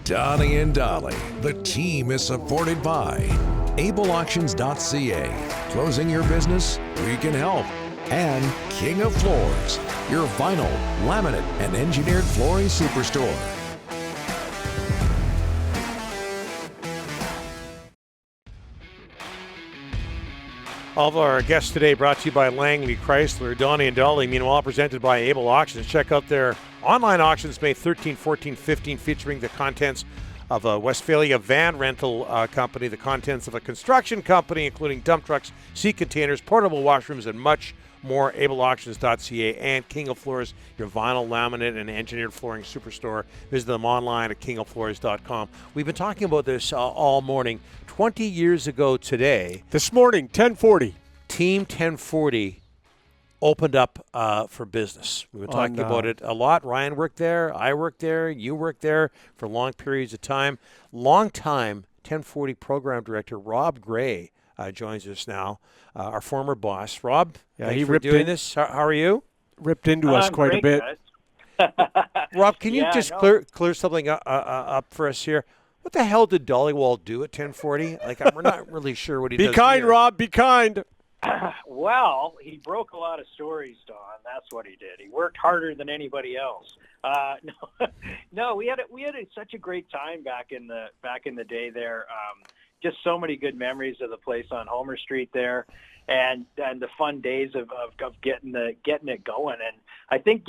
Donnie and Dolly. The team is supported by AbleAuctions.ca. Closing your business? We can help. And King of Floors, your vinyl, laminate, and engineered flooring superstore. All of our guests today brought to you by Langley Chrysler, Donnie and Dolly, meanwhile presented by Able Auctions. Check out their online auctions May 13, 14, 15, featuring the contents of a Westphalia van rental company, the contents of a construction company, including dump trucks, sea containers, portable washrooms, and much more. AbleAuctions.ca and King of Floors, your vinyl, laminate, and engineered flooring superstore. Visit them online at kingofloors.com. We've been talking about this all morning. 20 years ago today, this morning, 1040, Team 1040 opened up for business. We've been talking about it a lot. Ryan worked there. I worked there. You worked there for long periods of time. Long-time 1040 program director Rob Gray joins us now, our former boss. Rob, thanks for doing this. How are you? Ripped into us quite a bit. Rob, can you just clear something up for us here? What the hell did Dollywall do at 1040? We're not really sure what he does. Be kind, here. Rob. Be kind. Well, he broke a lot of stories, Don. That's what he did. He worked harder than anybody else. No, we had such a great time back in the day there. Just so many good memories of the place on Homer Street there, and the fun days of getting it going. And I think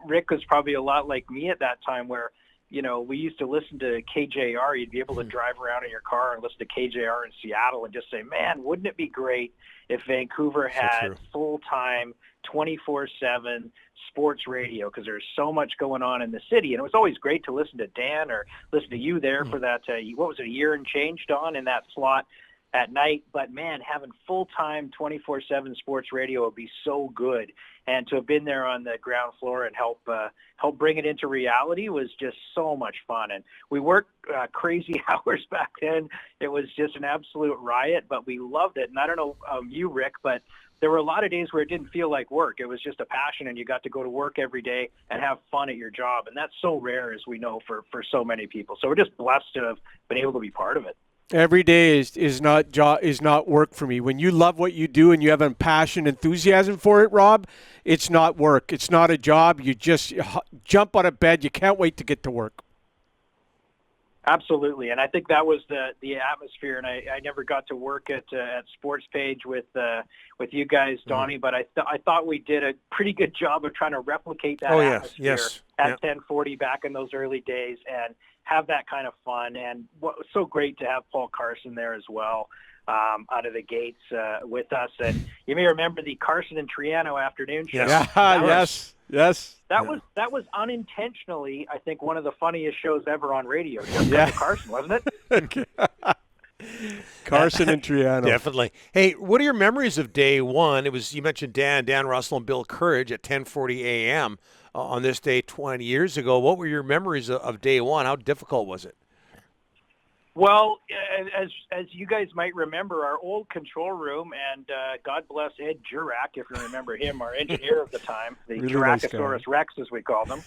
Rick was probably a lot like me at that time, where we used to listen to KJR. You'd be able to drive around in your car and listen to KJR in Seattle and just say, man, wouldn't it be great if Vancouver had full-time, 24/7 sports radio, because there's so much going on in the city. And it was always great to listen to Dan or listen to you there for that, what was it, a year and change, Don, in that slot at night. But, man, having full-time 24/7 sports radio would be so good. And to have been there on the ground floor and help bring it into reality was just so much fun. And we worked crazy hours back then. It was just an absolute riot, but we loved it. And I don't know you, Rick, but there were a lot of days where it didn't feel like work. It was just a passion, and you got to go to work every day and have fun at your job. And that's so rare, as we know, for so many people. So we're just blessed to have been able to be part of it. Every day is not work for me. When you love what you do and you have a passion, enthusiasm for it, Rob, it's not work. It's not a job. You just jump out of bed. You can't wait to get to work. Absolutely, and I think that was the atmosphere. And I never got to work at Sports Page with you guys, Donnie, but I thought we did a pretty good job of trying to replicate that atmosphere at 1040 back in those early days and have that kind of fun. And what was so great to have Paul Carson there as well, out of the gates with us. And you may remember the Carson and Triano afternoon show. Yes. That was unintentionally, I think, one of the funniest shows ever on radio. Carson, wasn't it? Carson and Triano. Definitely. Hey, what are your memories of day one? You mentioned Dan Russell and Bill Courage at 10:40 a.m. On this day 20 years ago. What were your memories of day one? How difficult was it? Well, as you guys might remember, our old control room, and God bless Ed Jurak, if you remember him, our engineer of the time, the really Jurachosaurus Rex, as we called him.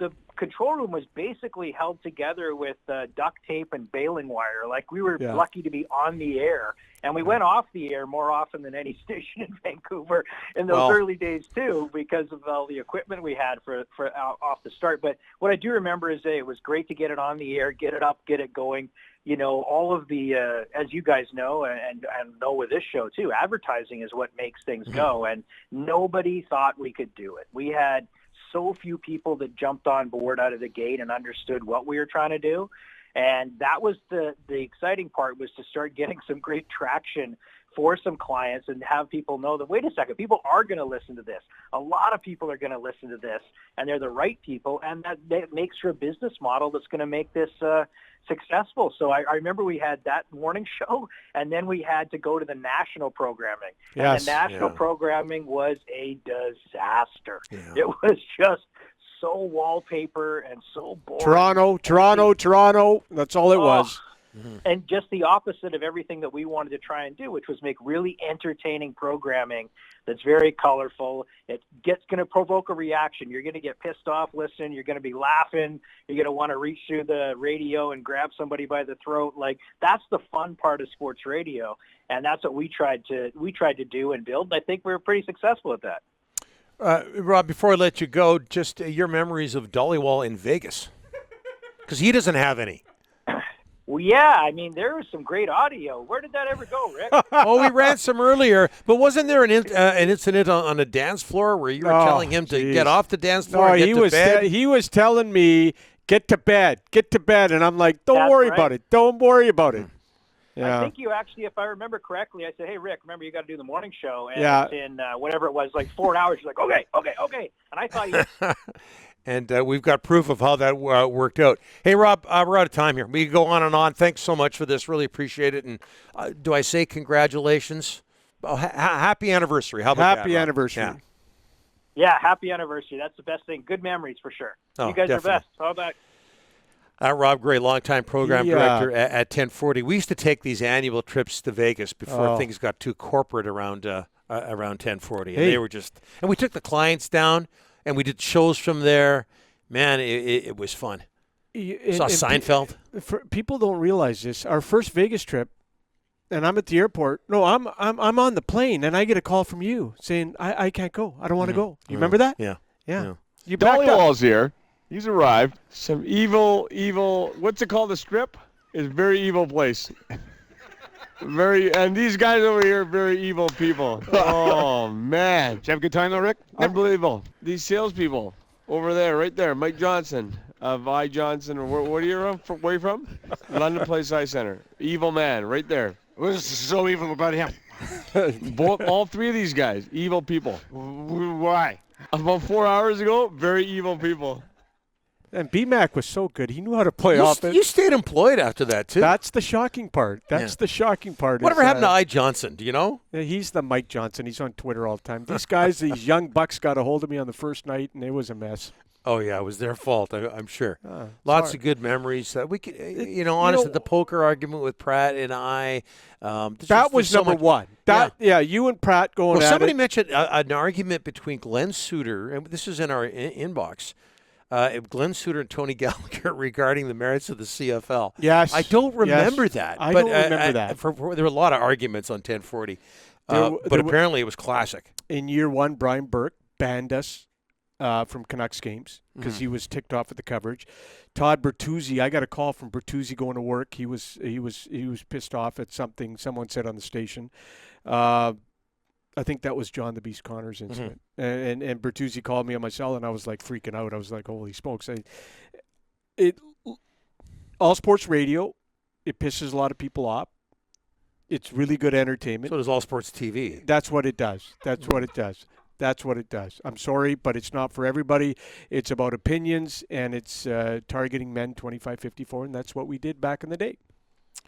The control room was basically held together with duct tape and baling wire. Like, we were lucky to be on the air. And we went off the air more often than any station in Vancouver in those early days, too, because of all the equipment we had for off the start. But what I do remember is it was great to get it on the air, get it up, get it going. All of the, as you guys know, and know with this show, too, advertising is what makes things go. And nobody thought we could do it. We had so few people that jumped on board out of the gate and understood what we were trying to do. And that was the exciting part, was to start getting some great traction for some clients and have people know that, wait a second, people are going to listen to this. A lot of people are going to listen to this, and they're the right people, and that makes for a business model that's going to make this successful. So I remember we had that morning show, and then we had to go to the national programming. Yes. And the national programming was a disaster. Yeah. It was just so wallpaper and so boring. Toronto. That's all it was. and just the opposite of everything that we wanted to try and do, which was make really entertaining programming that's very colorful. It's going to provoke a reaction. You're going to get pissed off listening. You're going to be laughing. You're going to want to reach through the radio and grab somebody by the throat. Like, that's the fun part of sports radio, and that's what we tried to do and build. And I think we were pretty successful at that. Rob, before I let you go, just your memories of Dollywall in Vegas, because he doesn't have any. Well, yeah, I mean, there was some great audio. Where did that ever go, Rick? Oh, we ran some earlier, but wasn't there an incident on a dance floor where you were telling him to get off the dance floor and get to bed? He was telling me, get to bed, and I'm like, don't That's worry right. about it. Don't worry about it. Yeah. I think you actually, if I remember correctly, I said, hey, Rick, remember you got to do the morning show. And Yeah. it's in whatever it was, like 4 hours. You're like, okay. And I thought you And we've got proof of how that worked out. Hey, Rob, we're out of time here. We can go on and on. Thanks so much for this. Really appreciate it. And do I say congratulations? Oh, happy anniversary. How about that, Happy Rob? anniversary. Yeah. Yeah, happy anniversary. That's the best thing. Good memories for sure. Oh, you guys definitely. are best. How about Rob Gray, longtime program Yeah. director at 1040. We used to take these annual trips to Vegas before things got too corporate around 1040. And Hey. they were just, and we took the clients down and we did shows from there. Man, it was fun. Saw Seinfeld. People don't realize this. Our first Vegas trip, and I'm at the airport. No, I'm on the plane, and I get a call from you saying I can't go. I don't want to go. You remember that? Yeah. Yeah. You backed up. Dollywall's here. He's arrived. Some evil, what's it called? The Strip? It's a very evil place. And these guys over here are very evil people. Oh, man. Did you have a good time though, Rick? Unbelievable. These salespeople over there, right there. Mike Johnson of I. Johnson. Where are you from? Where are you from? London Place Eye Center. Evil man, right there. What is so evil about him? All three of these guys, evil people. Why? About 4 hours ago, very evil people. And BMAC was so good. He knew how to play You offense. stayed employed after that, too. That's the shocking part. That's the shocking part. Whatever is, happened to I. Johnson? Do you know? He's the Mike Johnson. He's on Twitter all the time. These guys, these young bucks got a hold of me on the first night, and it was a mess. Oh, yeah, it was their fault, I'm sure. Lots of good memories. We could, honestly, the poker argument with Pratt and I. That was number one. You and Pratt going at somebody it. mentioned an argument between Glenn Suter, and this is in our inbox, Glenn Suter and Tony Gallagher regarding the merits of the CFL. Yes. I don't remember Yes. that. I but, don't remember that. There were a lot of arguments on 1040, but apparently it was classic. In year one, Brian Burke banned us from Canucks games because he was ticked off at the coverage. Todd Bertuzzi, I got a call from Bertuzzi going to work. He was pissed off at something someone said on the station. I think that was John the Beast Connors incident. And Bertuzzi called me on my cell, and I was like freaking out. I was like, holy smokes. All sports radio, it pisses a lot of people off. It's really good entertainment. So does All Sports TV. That's what it does. That's what it does. That's what it does. I'm sorry, but it's not for everybody. It's about opinions, and it's targeting men 25-54, and that's what we did back in the day.